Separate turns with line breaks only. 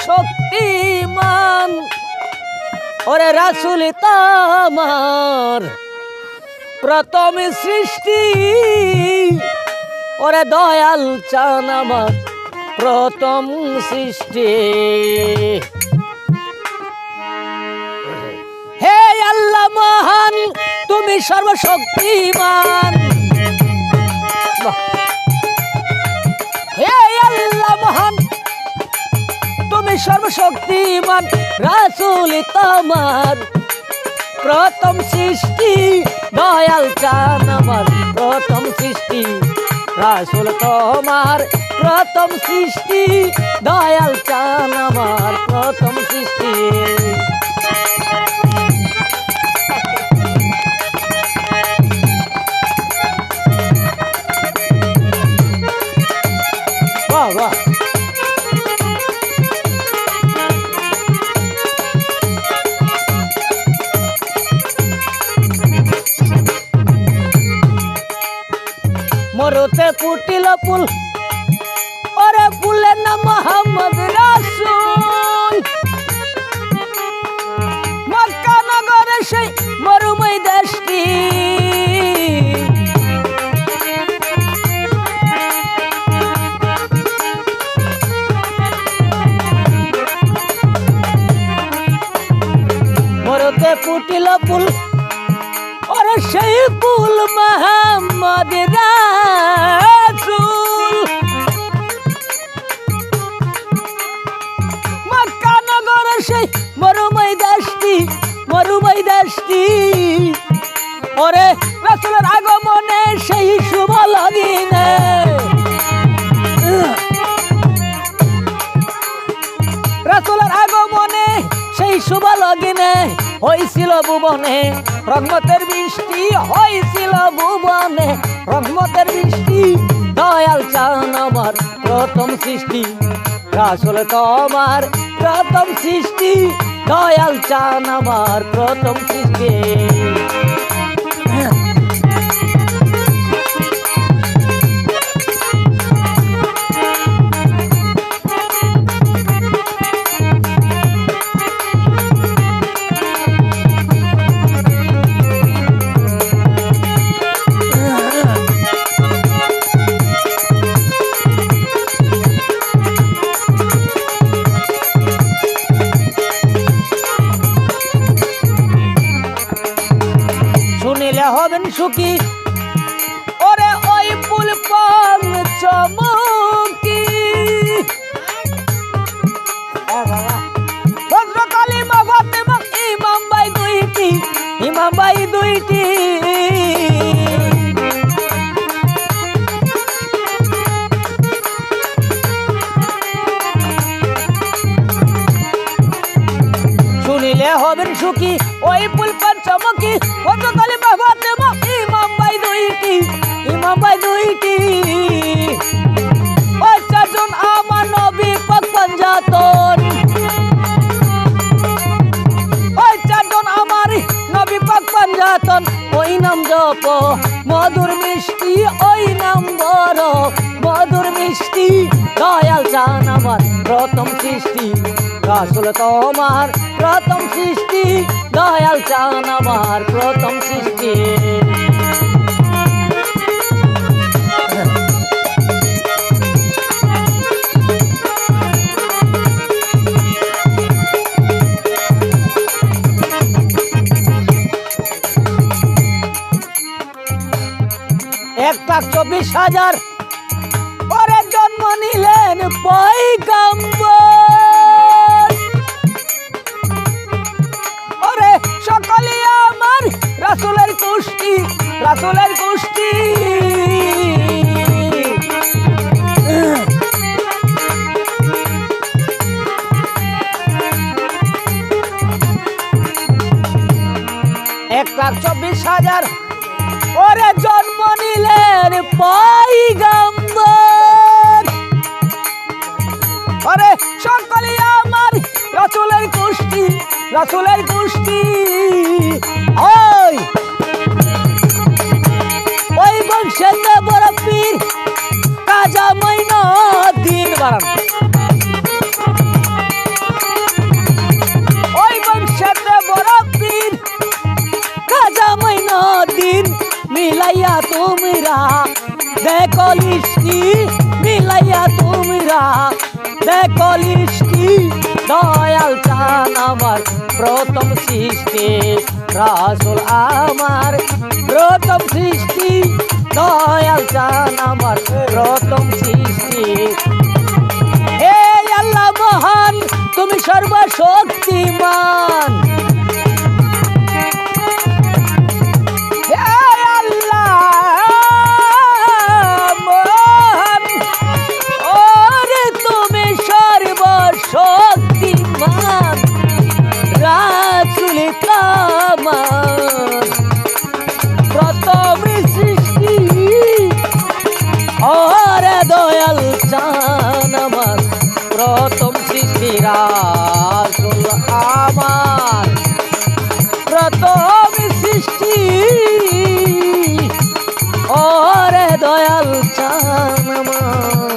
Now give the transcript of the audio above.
সর্বশক্তিমান ওরে রাসূল তামার প্রথম সৃষ্টি ওরে দয়াল চান আমার প্রথম সৃষ্টি। হে আল্লাহ মহান তুমি সর্বশক্তিমান, হে আল্লাহ মহান তুমি সর্বশক্তিমান, রাসূল তামার প্রথম সৃষ্টি দয়াল চান আমার প্রথম সৃষ্টি। রাসূল তোমার প্রথম সৃষ্টি দয়াল চান আমার প্রথম সৃষ্টি। বাহ বাহ মরতে ফুটিল ফুল ওরে ফুলের নাম মোহাম্মদ রাসূল। মক্কা নগরে সেই মরুময় দেশটি মরতে ফুটিল ফুল ওরে সেই ফুল মোহাম্মদ রাসূল। মক্কা নগরে সেই মরুময় দেশটি ওরে রাসূলের আগমনে সেই শুভ লগিনে রাসূলের আগমনে সেই শুভ লগিনে হয়েছিল ভুবনে রহমতের বৃষ্টি, হয়েছিল ভুবনে রহমতের বৃষ্টি দয়াল চান আমার প্রথম সৃষ্টি। রাসূল তোমার প্রথম সৃষ্টি দয়াল চান আমার প্রথম সৃষ্টি। শুনিলে হবেন সুখী ওরে ওই ফুল পঞ্চমুখী। হযরত আলী মা ফাতেমা ইমাম ভাই দুইটি শুনিলে হবেন সুখী ওই ফুল পঞ্চমুখী। হযরত আলী মা ফাতেমা ইমাম ভাই দুইটি ওই চারজন আমার নবী পাক পাঞ্জাতন, ওই চারজন আমার নবী পাক পাঞ্জাতন। ওই নাম জপ মধুর মিষ্টি, ওই নাম বড় মধুর মিষ্টি দয়াল চান আমার প্রথম সৃষ্টি। রাসূল তোমার প্রথম সৃষ্টি দয়াল চান আমার প্রথম সৃষ্টি। এক লাখ 24,000 পরে জন্ম নিলেন পয়গম্বর। ওরে সকলে আমার রাসূলের কুষ্টি, রাসূলের কুষ্টি। এক লাখ 24,000 ওরে জন্ম নিলেন পয়গম্বর। ওরে সকলে আমার রাসূলের কুষ্টি, রাসূলের কুষ্টি। ওই বংশেতে বড় পীর কাজা মঈনুদ্দিন বারান। মিলাইয়া তোমরা দেখো লিস্টি মিলাইয়া তোমরা দেখো লিস্টি দয়াল চান আমার প্রথম সৃষ্টি রাসূল আমার প্রথম সৃষ্টি দয়াল চান আমার প্রথম সৃষ্টি হে আল্লাহ মহান তুমি সর্বশক্তিমান হে আল্লাহ মহান ওরে তুমি সর্বশক্তিমান রাসূল কামাল প্রথম সৃষ্টি ওরে দয়াল চান আমার প্রথম সৃষ্টি রাসূল আমার প্রথম সৃষ্টি ওরে দয়াল চান আমার